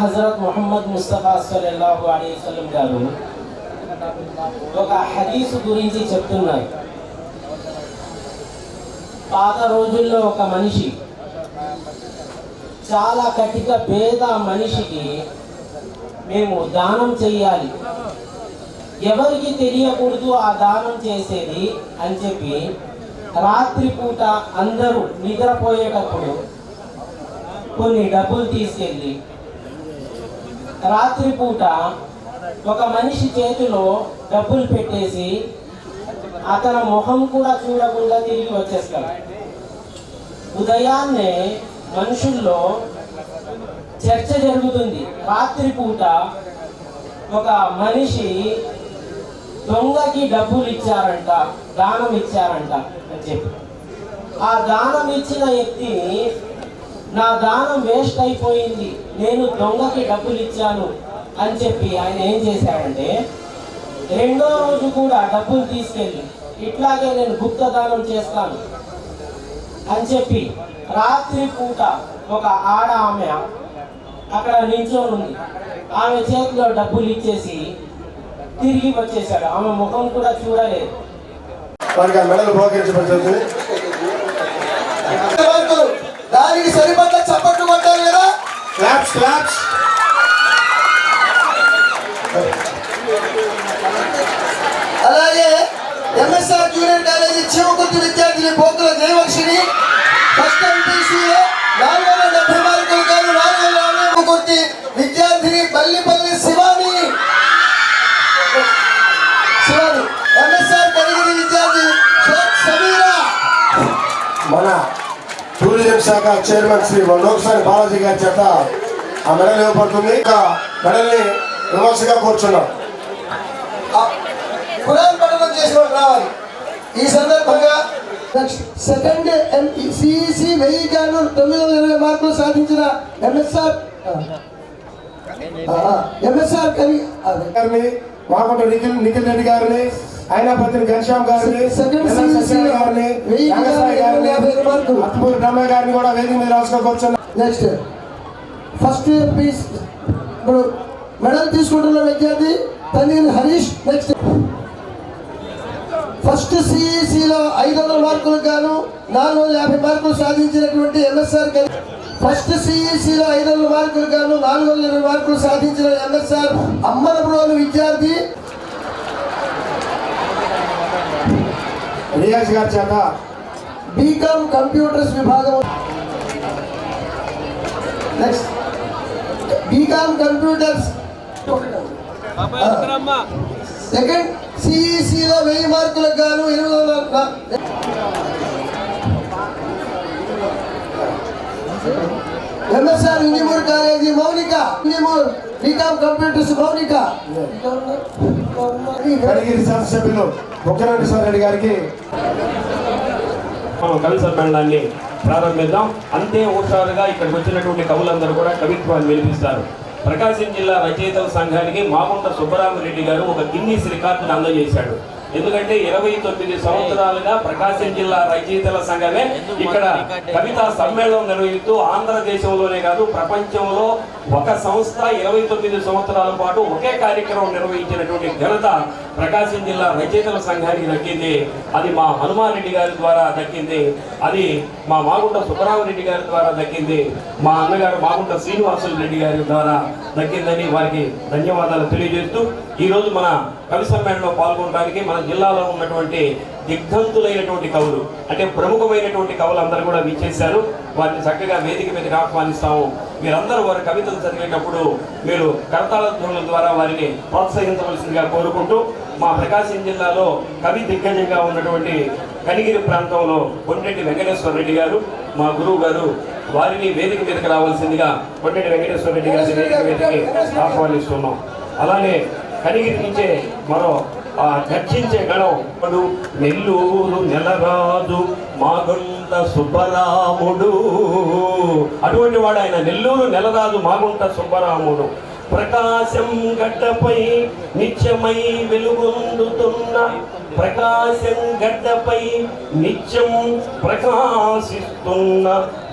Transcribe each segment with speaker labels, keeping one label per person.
Speaker 1: హజరత్ ముహమ్మద్ ముస్తఫా సల్లల్లాహు అలైహి వసల్లం గారు ఒక హదీసు గురించి చెప్తున్నారు. పాత రోజుల్లో ఒక మనిషి చాలా కటిక పేద మనిషికి మేము దానం చెయ్యాలి, ఎవరికి తెలియకూడదు ఆ దానం చేసేది అని చెప్పి రాత్రిపూట అందరూ నిద్రపోయేటప్పుడు కొన్ని డబ్బులు తీసుకెళ్ళి రాత్రిపూట ఒక మనిషి చేతిలో డబ్బులు పెట్టేసి అతని ముఖం కూడా చూడకుండా తిరిగి వచ్చేస్తాడు. ఉదయాన్నే మనుషుల్లో చర్చ జరుగుతుంది. రాత్రిపూట ఒక మనిషి దొంగకి డబ్బులు ఇచ్చారంట, దానం ఇచ్చారంట అని చెప్పి ఆ దానం ఇచ్చిన వ్యక్తిని నా దానం వేస్ట్ అయిపోయింది, నేను దొంగకి డబ్బులు ఇచ్చాను అని చెప్పి ఆయన ఏం చేశాడంటే రెండో రోజు కూడా డబ్బులు తీసుకెళ్ళి ఇట్లాగే నేను గుప్త దానం చేస్తాను అని చెప్పి రాత్రి పూట ఒక ఆమె అక్కడ నిల్చొని ఉంది, ఆమె చేతిలో డబ్బులు ఇచ్చేసి తిరిగి వచ్చేసాడు. ఆమె ముఖం కూడా చూడలేదు.
Speaker 2: దానికి సరిపడ్డ చప్పట్లు కొట్టాలి కదా.
Speaker 3: Claps claps.
Speaker 2: అలాగే ఎంఎస్ఆర్ జూనియర్ కాలేజీ చీమకుర్తి విద్యార్థిని పోకుల జయవర్షిని ఫస్ట్ ఎంపీసీలో 470 మార్కులు కాదు 450 కుర్తి విద్యార్థిని బల్లిపల్లి శివాని ఎంఎస్ఆర్ కలిగిన విద్యార్థి సమీరా.
Speaker 3: మన టూరిజం శాఖ చైర్మన్ శ్రీ లోకసాని బాలాజీ గారి చేత ఆ మెడల్ ఇవ్వబడుతుంది. మెడల్ని విమర్శగా కూర్చున్నాం.
Speaker 2: ఖురాన్ పఠనం చేసిన వాళ్ళు రావాలి. ఈ సందర్భంగా సెకండ్ సిఈసి 1000 మార్కులు సాధించిన ఎంఎస్ఆర్
Speaker 3: గారిని, మాకుంట నిఖిల్ రెడ్డి గారిని, అయినాపతిని ఘనశ్యామ్ గారిని, అత్మూరి బ్రహ్మ గారిని కూడా వేదిక మీద రాసుకోవచ్చు.
Speaker 2: నెక్స్ట్ ఫస్ట్ పీస్ ఇప్పుడు మెడల్ తీసుకుంటున్న విద్యార్థి తనీర్ హరీష్. నెక్స్ట్ ఫస్ట్ సిఈసిలో 500 మార్కులకు గాను 450 మార్కులు సాధించినటువంటి ఎంఎస్ఆర్. ఫస్ట్ సిఈసిలో 500 మార్కులకు గాను 420 మార్కులు సాధించిన ఎంఎస్ఆర్ అమ్మనపురం విద్యార్థి
Speaker 3: రియాజ్ గారి చేత
Speaker 2: బీకామ్ కంప్యూటర్స్ విభాగం. నెక్స్ట్ బీకామ్ కంప్యూటర్స్ సెకండ్ సిఈసిలో 1000 మార్కులకు గాను 800. MSR engineer college Mounika engineer B Com computers Mounika.
Speaker 3: Kadigiri శాసనసభ్యులు ముఖ్యమంత్రి రెడ్డి గారికి
Speaker 4: మనం కవి సమ్మేళనాన్ని ప్రారంభిద్దాం. అంతే హుషారుగా ఇక్కడికి వచ్చినటువంటి కవులందరూ కూడా కవిత్వాన్ని వినిపిస్తారు. ప్రకాశం జిల్లా రచయితల సంఘానికి మాగుంట సుబ్బరామరెడ్డి గారు ఒక గిన్నీస్ రికార్డును అందజేశాడు. ఎందుకంటే 29 సంవత్సరాలుగా ప్రకాశం జిల్లా రచయితల సంఘమే ఇక్కడ కవితా సమ్మేళనం నిర్వహిస్తూ ఆంధ్రదేశంలోనే కాదు ప్రపంచంలో ఒక సంస్థ 29 సంవత్సరాల పాటు ఒకే కార్యక్రమం నిర్వహించినటువంటి ఘనత ప్రకాశం జిల్లా రచయితల సంఘానికి దక్కింది. అది మా హనుమారెడ్డి గారి ద్వారా దక్కింది, అది మా మాగుంట సుబ్బరామరెడ్డి గారి ద్వారా దక్కింది, మా అన్నగారు మాగుంట శ్రీనివాసులు రెడ్డి గారి ద్వారా దక్కిందని వారికి ధన్యవాదాలు తెలియజేస్తూ ఈరోజు మన కవి సమ్మేళనంలో పాల్గొనడానికి మన జిల్లాలో ఉన్నటువంటి దిగ్ధంతులైనటువంటి కవులు అంటే ప్రముఖమైనటువంటి కవులు అందరూ కూడా విచ్చేశారు. వారిని చక్కగా వేదిక మీదకి ఆహ్వానిస్తాము. మీరందరూ వారి కవితలు చదివేటప్పుడు మీరు కరతాళ ధ్వనుల ద్వారా వారిని ప్రోత్సహించవలసిందిగా కోరుకుంటూ మా ప్రకాశం జిల్లాలో కవి దిగ్గజంగా ఉన్నటువంటి కనిగిరి ప్రాంతంలో కొండెట్టి వెంకటేశ్వర రెడ్డి గారు మా గురువు గారు, వారిని వేదిక మీదకి రావాల్సిందిగా కొండెట్టి వెంకటేశ్వర రెడ్డి గారిని వేదిక మీదకి ఆహ్వానిస్తున్నాం. అలానే కనిగిరి నుంచే మరో గర్జించే గణం నెల్లూరు నెలరాజు మాగుంట సుబ్బరాముడు, అటువంటి వాడు ఆయన. నెల్లూరు నెలరాజు మాగుంట సుబ్బరాముడు ప్రకాశం గడ్డపై నిత్యమై వెలుగొందుతున్న ప్రకాశం గడ్డపై నిత్యం ప్రకాశిస్తున్న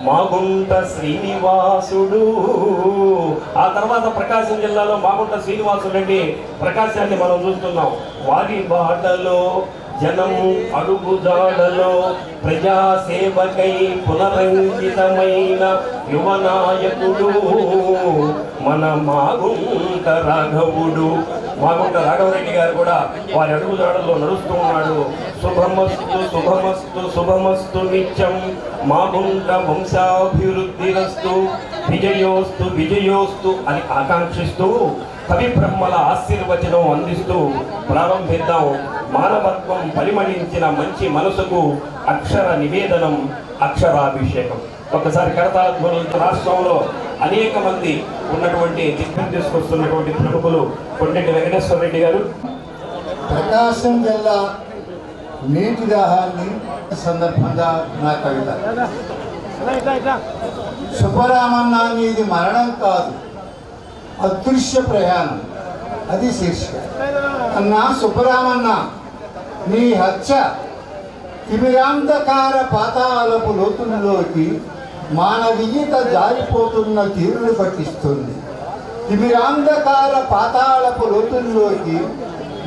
Speaker 4: మాగుంట శ్రీనివాసుడు. ఆ తర్వాత ప్రకాశం జిల్లాలో మాగుంట శ్రీనివాసుడు రెడ్డి ప్రకాశాన్ని మనం చూస్తున్నాం. వారి బాటలో జనం అడుగుజాడలో ప్రజాసేవకై పునరంకితమైన యువనాయకుడు మన మాగుంట రాఘవుడు. మాగుంట రాఘవరెడ్డి గారు కూడా వారి అడుగుజాడల్లో నడుస్తూ ఉన్నాడు. శుభమస్తు శుభమస్తు శుభమస్తు నిత్యం మాగుంట వంశాభివృద్ధిరస్తు విజయోస్తు విజయోస్తు అని ఆకాంక్షిస్తూ కవి బ్రహ్మల ఆశీర్వచనం అందిస్తూ ప్రారంభిద్దాం. మానవత్వం పరిమళించిన మంచి మనసుకు అక్షర నివేదనం, అక్షరాభిషేకం. ఒకసారి కరతాళ ధ్వనులతో రాష్ట్రంలో అనేక మంది ఉన్నటువంటి దిగ్గం తీసుకొస్తున్నటువంటి ప్రముఖులు కొండెడ్డి వెంకటేశ్వర రెడ్డి గారు.
Speaker 5: ప్రకాశం జిల్లా నీటి దాహాన్ని సందర్భంగా నా కవిత. సుబ్బరామన్న ఇది మరణం కాదు, అదృశ్య ప్రయాణం, అది శీర్షిక. అన్నా సుబ్బరామన్న, నీ హత్య తిమిరాంధకార పాతాళపు లోతుల్లోకి మానవీయత జారిపోతున్న తీరును పట్టిస్తుంది. తిమిరాంధకార పాతాళపు లోతుల్లోకి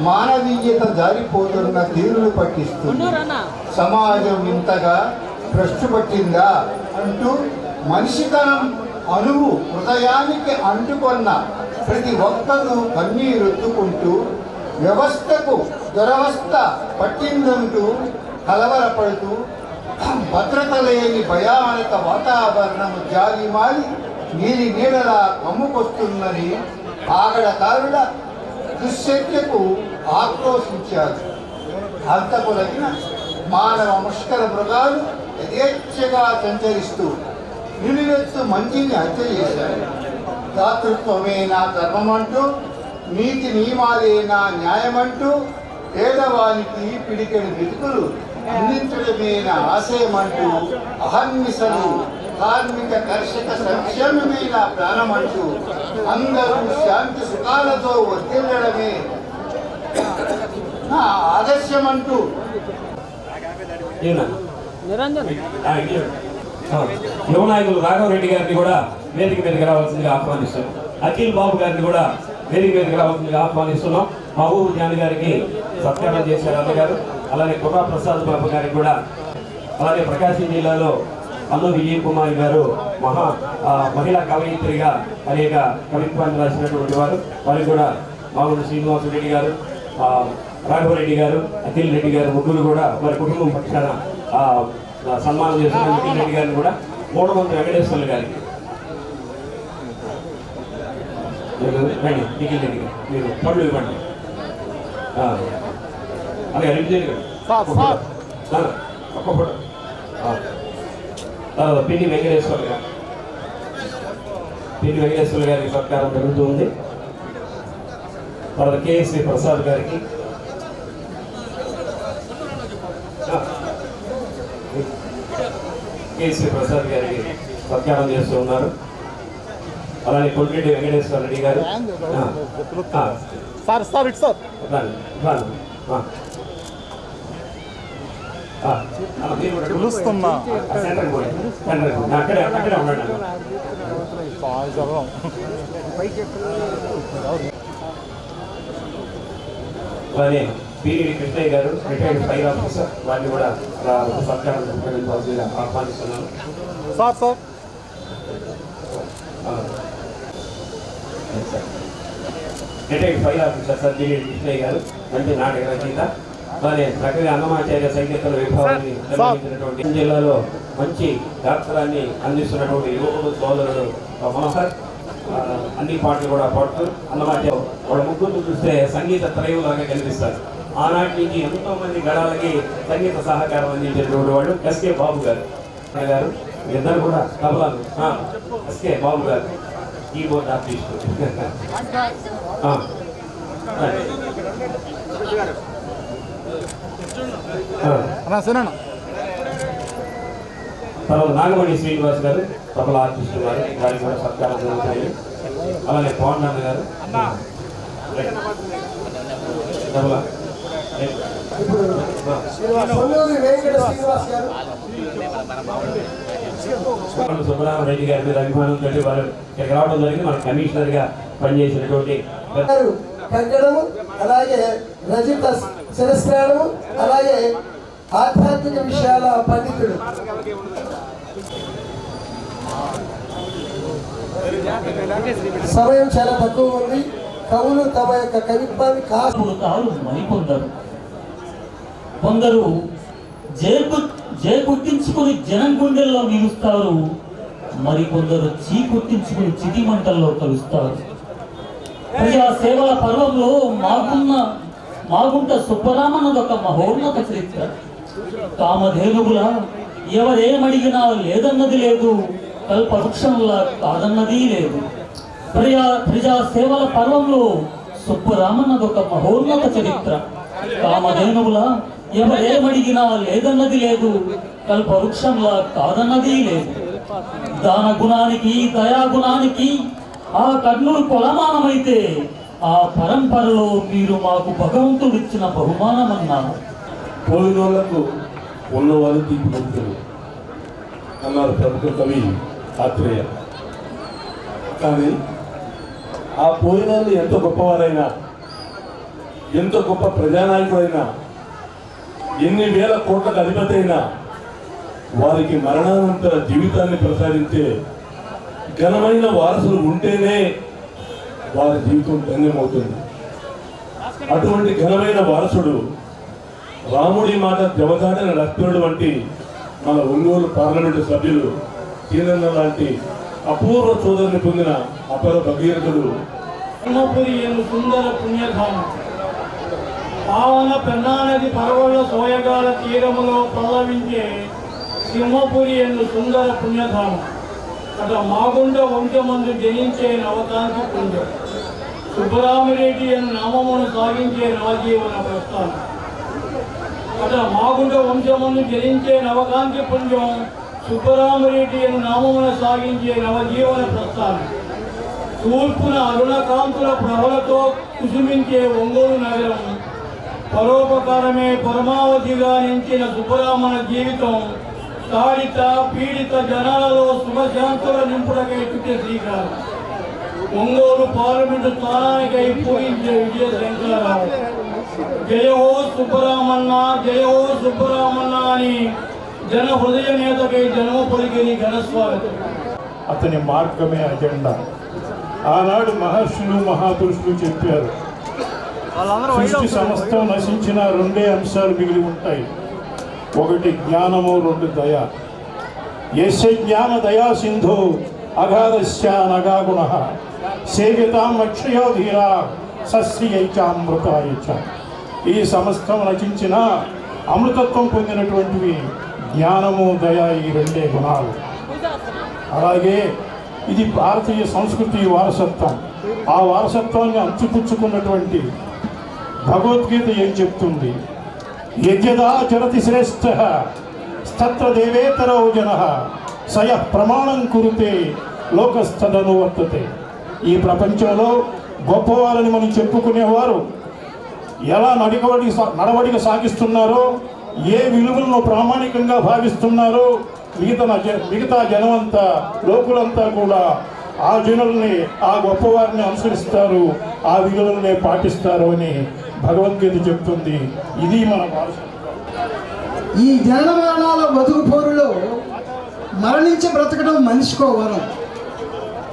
Speaker 5: మానవీయత జారిపోతున్న తీరును పట్టిస్తుంది. సమాజం ఇంతగా భ్రష్టు పట్టిందా అంటూ మనిషితనం అణువు హృదయానికి అంటుకొన్న ప్రతి ఒక్కరూ కన్నీరొత్తుకుంటూ వ్యవస్థకు దురవస్థ పట్టిందంటూ కలవరపడుతూ భద్రత లేని భయానక వాతావరణము జారిమాలి నీలి నీడలా కమ్ముకొస్తుందని ఆగడకారుల దుశ్చర్యకు ఆక్రోశించారు. హంతకులగిన మానవ ముష్కర మృగాలు యథేచ్ఛగా సంచరిస్తూ నిలువెత్తు మంచిని హత్య చేశారు. దాతృత్వమే నా ధర్మమంటూ, నీతి నియమాలే నా న్యాయమంటూ, పేదవానికి పిడికెడు మెతుకులు అందించడమే నా ఆశయమంటూ, అహర్నిశలు కార్మిక కర్షక సంక్షేమమే నా ప్రాణమంటూ, అందరూ శాంతి సుఖాలతో వర్తిల్లడమే నా ఆదర్శమంటూ
Speaker 4: యువనాయకులు రాఘవరెడ్డి గారిని కూడా వేదిక మీదకి రావాల్సిందిగా ఆహ్వానిస్తున్నాం. అఖిల్ బాబు గారిని కూడా వేదిక మీదకి రావాల్సిందిగా ఆహ్వానిస్తున్నాం. మహబూబ్ జాన్ గారికి సత్కారం చేశారు అన్నగారు. అలాగే కృపా ప్రసాద్ బాబు గారికి కూడా, అలాగే ప్రకాశం జిల్లాలో అల్లు విజయ్ కుమార్ గారు మహిళా కవయిత్రిగా అనేక కవిత్వాన్ని రాసినటువంటి వారు. వారికి కూడా మాగుంట శ్రీనివాస రెడ్డి గారు, రాఘవరెడ్డి గారు, అఖిల్ రెడ్డి గారు ముగ్గురు కూడా వారి కుటుంబం పక్షాన సన్మానం చేస్తున్న అఖిల్ రెడ్డి గారిని కూడా, 3 మంది వెంకటేశ్వర్లు గారికి రండి. అఖిల్ రెడ్డి గారు మీరు పళ్ళు ఇవ్వండి. అలాగే రివిజన్ ఒక్క ఫోటో. తర్వాత పిన్ని వెంకటేశ్వర్ గారు, పిన్ని వెంకటేశ్వర గారికి సత్కారం జరుగుతుంది. తర్వాత కేఎస్వి ప్రసాద్ గారికి, కేఎస్వి ప్రసాద్ గారికి సత్కారం చేస్తూ ఉన్నారు. అలానే కొండ్రెడ్డి వెంకటేశ్వర రెడ్డి గారు, అక్కడే ఉండండి. అలానే పిడి కృష్ణయ్య గారు, రిటైర్డ్ ఫైర్ ఆఫీసర్, వారిని కూడా సత్కారం ఆహ్వానిస్తున్నాను. రిటైర్డ్ ఫైర్ ఆఫీసర్ సార్ పిడి కృష్ణయ్య గారు, మంచి నాటక రచయిత. అలానే ప్రకృతి అన్నమాచార్య సంగీత విభాగాన్ని నిర్వహించినటువంటి జిల్లాలో మంచి గాత్రాన్ని అందిస్తున్నటువంటి యువకుడు సోదరుడు మనోహర్ అన్ని పాటలు కూడా పాడుతూ అన్నమాచార్య వాళ్ళ ముగ్గురు చూస్తే సంగీత త్రయంలాగా కనిపిస్తారు. ఆనాటి నుంచి ఎంతో మంది గడాలకి సంగీత సహకారం అందించేటువంటి వాడు ఎస్కే బాబు గారు గారు ఇద్దరు కూడా తబలాలు. ఎస్కే బాబు గారు కీబోర్డ్ ఆర్టిస్టు. తర్వాత నాగమణి శ్రీనివాస్ గారు తబలా ఆర్టిస్టు గారు, వారికి కూడా సత్కారం జరుగుతాయి. అలాగే పవన్ నాన్న గారు డబులా?
Speaker 2: ఇప్పుడు పొన్నూరి వెంకట శ్రీనివాస్ గారు,
Speaker 4: సుబ్బరామరెడ్డి గారి మీద అభిమానంతో వారు ఇక్కడికి రావడం జరిగింది. మన కమిషనర్ గా పనిచేసినటువంటి
Speaker 2: కగ్గడము, అలాగే రజిత శిరస్నానము, అలాగే ఆధ్యాత్మిక విషయాల పండితుడు. సమయం చాలా తక్కువ ఉంది. కవులు తమ యొక్క కవిత్వాన్ని
Speaker 6: మరికొందరు కొట్టించుకుని జనం గుండెల్లో నిలుస్తారు, మరికొందరు కొట్టించుకుని చితి మంటల్లో కలుస్తారు. ప్రజా సేవల పర్వంలో మాగుంట సుబ్బరామన్నదొక మహోన్నత చరిత్ర. కామధేనుగుల ఎవరేమడిగినా లేదన్నది లేదు, కల్పవృక్షంలా కాదన్నది లేదు. ప్రజా సేవల పర్వంలో సుబ్బరామన్నదొక మహోన్నత చరిత్ర. కామధేనువుల ఎవరేమడిగినా లేదన్నది లేదు, కల్పవృక్షంలా కాదన్నది లేదు. దాన గుణానికి దయాగుణానికి ఆ కర్ణుడు కొలమానమైతే ఆ పరంపరలో మీరు మాకు భగవంతుడిచ్చిన బహుమానమన్నారు.
Speaker 7: పోయినోళ్లకు ఉన్నవాళ్ళు తీపి గుర్తులు అన్నారు ప్రముఖ కవి ఆత్రేయ. కానీ ఆ పోయిన వాళ్ళు ఎంత గొప్పవారైనా, ఎంత గొప్ప ప్రజానాయకుడైనా, ఎన్ని వేల కోట్లకు అధిపతి అయినా వారికి మరణానంతర జీవితాన్ని ప్రసాదించే ఘనమైన వారసులు ఉంటేనే వారి జీవితం ధన్యమవుతుంది. అటువంటి ఘనమైన వారసుడు రాముడి మాట జవదాటిన లక్ష్మణుడు వంటి మన ఒంగోలు పార్లమెంటు సభ్యులు సీనన్న లాంటి అపూర్వ సోదరుని పొందిన అపర భగీరథుడు.
Speaker 8: సింహపురి ఎన్ను సుందర పుణ్యధామం, పావన పెన్నా నది పరవళ్ళ సోయగాల తీరములో పల్లవించే సింహపురి ఎన్ను సుందర పుణ్యధామం. అట మాగుండ వంశమందు జనించే నవకాంతి పుంజం, సుబ్బరామిరెడ్డి అను నామమును సాగించే నవజీవన ప్రస్థానం. అట మాగుండ వంశమందు జనించే నవకాంతి పుంజం, సుబ్బరామిరెడ్డి అను నామమును సాగించే నవజీవన ప్రస్థానం. తూర్పున అరుణకాంతుల ప్రభలతో కుసుమించే ఒంగోలు నగరం, పరోపకారమే పరమావధిగా నించిన సుబ్బరామన జీవితం తాడిత పీడిత జనాలలో శుభశాంతుల నింపుడకై చుట్టే శ్రీకారం. ఒంగోలు పార్లమెంటు స్థానానికై పూరించే విజయ శంకరరావు. జయహో సుబ్బరామన్న, జయహో సుబ్బరామన్న అని జన హృదయ నేతకై జన్మ పొలికిని ఘనస్వాగతం.
Speaker 7: అతని మార్గమే అజెండా. ఆనాడు మహర్షులు మహాపురుషులు చెప్పారు, సృష్టి సమస్తం నశించిన రెండే అంశాలు మిగిలి ఉంటాయి. ఒకటి జ్ఞానము, రెండు దయ. యస్య జ్ఞాన దయా సింధు అగాధస్య నగాగుణ సేవ్యతాం అక్షయో ధీరా సస్యైచామృతాయ చ. ఈ సమస్తం నశించిన అమృతత్వం పొందినటువంటివి జ్ఞానము, దయ, ఈ రెండే గుణాలు. అలాగే ఇది భారతీయ సంస్కృతి వారసత్వం. ఆ వారసత్వాన్ని అంచుపుచ్చుకున్నటువంటి భగవద్గీత ఏం చెప్తుంది? యజ్ఞదాచరతి శ్రేష్ఠ స్తత్ర దేవేతరో జన సయ ప్రమాణం కురుతే లోకస్థను వర్తతే. ఈ ప్రపంచంలో గొప్పవారని మనం చెప్పుకునేవారు ఎలా నడవడిక సాగిస్తున్నారో, ఏ విలువలను ప్రామాణికంగా భావిస్తున్నారో మిగతా జనమంతా, లోకులంతా కూడా ఆ జనుల్ని, ఆ గొప్పవారిని అనుసరిస్తారు, ఆ విలువలనే పాటిస్తారు అని భగవద్గీత చెప్తుంది. ఇది మన వారసత్వం.
Speaker 9: ఈ జనన మరణాల బతుకు పోరులో మరణించి బ్రతకడం మనిషికో వరం.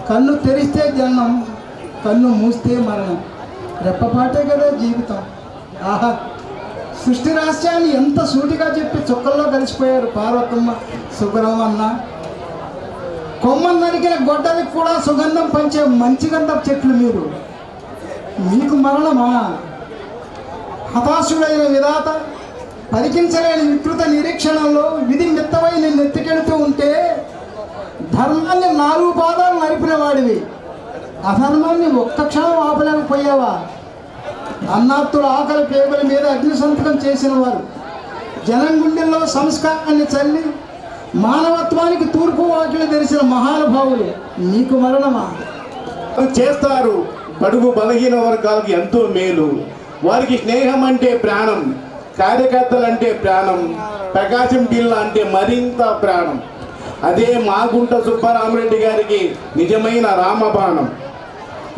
Speaker 9: కన్ను తెరిస్తే జననం, కన్ను మూస్తే మరణం. రెప్పపాటే కదా జీవితం. ఆహా, సృష్టి రహస్యాన్ని ఎంత సూటిగా చెప్పి చుక్కల్లో కలిసిపోయారు పార్వతమ్మ, సుబ్బరామన్న. కొమ్మను నరికిన గొడ్డలకు కూడా సుగంధం పంచే మంచి గంధపు చెట్లు మీరు. మీకు మరణమా? హతాశుడైన విధాత పరికించలేని వికృత నిరీక్షణలో విధి మెత్తవై నిన్ను ఎత్తుకెడుతూ ఉంటే ధర్మాన్ని 4 పాదాలు నరిపిన వాడివి, అధర్మాన్ని ఒక్క క్షణం ఆపలేకపోయావా? అన్నాత్తుల ఆకలి పేగుల మీద అగ్ని సంతకం చేసిన వారు, జనం గుండెల్లో సంస్కారాన్ని చల్లి మానవత్వానికి తూర్పు వాకిలు తెరిచిన మహానుభావులు. నీకు మరణమా?
Speaker 7: చేస్తారు. బడుగు బలహీన వర్గాలకు ఎంతో మేలు. వారికి స్నేహం అంటే ప్రాణం, కార్యకర్తలంటే ప్రాణం, ప్రకాశం జిల్లా అంటే మరింత ప్రాణం. అదే మాగుంట సుబ్బరామరెడ్డి గారికి నిజమైన రామబాణం.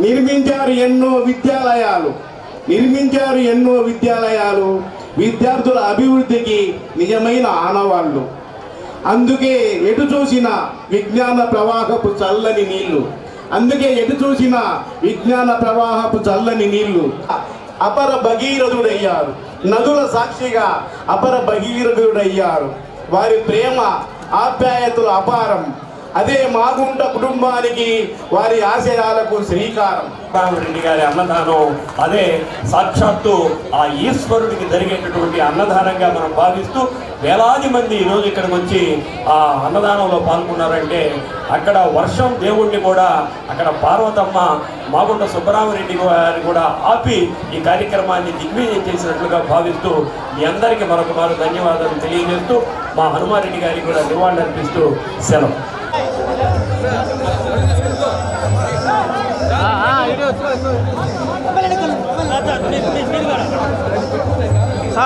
Speaker 7: నిర్మించారు ఎన్నో విద్యాలయాలు, విద్యార్థుల అభివృద్ధికి నిజమైన ఆనవాళ్ళు. అందుకే ఎటు చూసిన విజ్ఞాన ప్రవాహపు చల్లని నీళ్లు. అపర భగీరథుడయ్యారు, నదుల సాక్షిగా అపర భగీరథుడయ్యారు. వారి ప్రేమ ఆప్యాయతలు అపారం. అదే మాగుంట కుటుంబానికి వారి ఆశయాలకు శ్రీకారం.
Speaker 4: రెడ్డి గారి అన్నదానం అదే సాక్షాత్తు ఆ ఈశ్వరుడికి జరిగేటటువంటి అన్నదానంగా మనం భావిస్తూ వేలాది మంది ఈరోజు ఇక్కడికి వచ్చి ఆ అన్నదానంలో పాల్గొన్నారంటే అక్కడ వర్షం దేవుణ్ణి కూడా అక్కడ పార్వతమ్మ మాగుంట సుబ్బరామరెడ్డి గారిని కూడా ఆపి ఈ కార్యక్రమాన్ని దిగ్విజయం చేసినట్లుగా భావిస్తూ మీ అందరికీ మరొకమారు ధన్యవాదాలు తెలియజేస్తూ మా హనుమారెడ్డి గారికి కూడా నివాళులర్పిస్తూ సెలవు.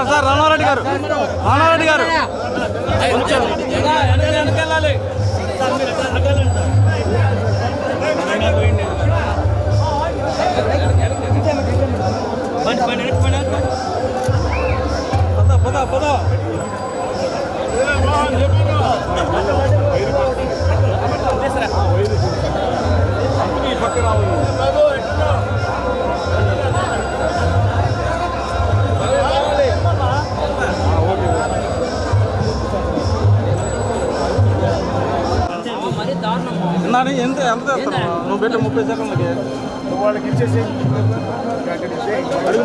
Speaker 8: సార్ రామారెడ్డి గారు ఎంత నువ్వు పెట్టే 30 సెకండ్లకి వాళ్ళకి ఇచ్చేసి అడుగు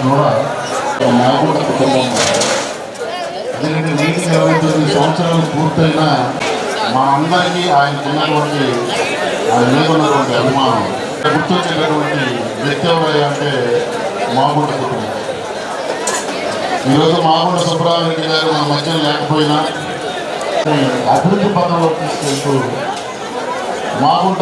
Speaker 10: కూడా మాగుంట కుటుంబం. ఎందుకంటే 29 సంవత్సరాలు పూర్తయినా మా అందరికీ ఆయనకున్నటువంటి ఆయన మీద ఉన్నటువంటి అభిమానం గుర్తొచ్చేటటువంటి వ్యక్తి ఎవరయ్యా అంటే మాగుంట కుటుంబం. ఈరోజు మాగుంట సుబ్బరామరెడ్డి గారు మన మధ్య లేకపోయినా అభివృద్ధి పథంలో తీసుకెళ్తూ మాగుంట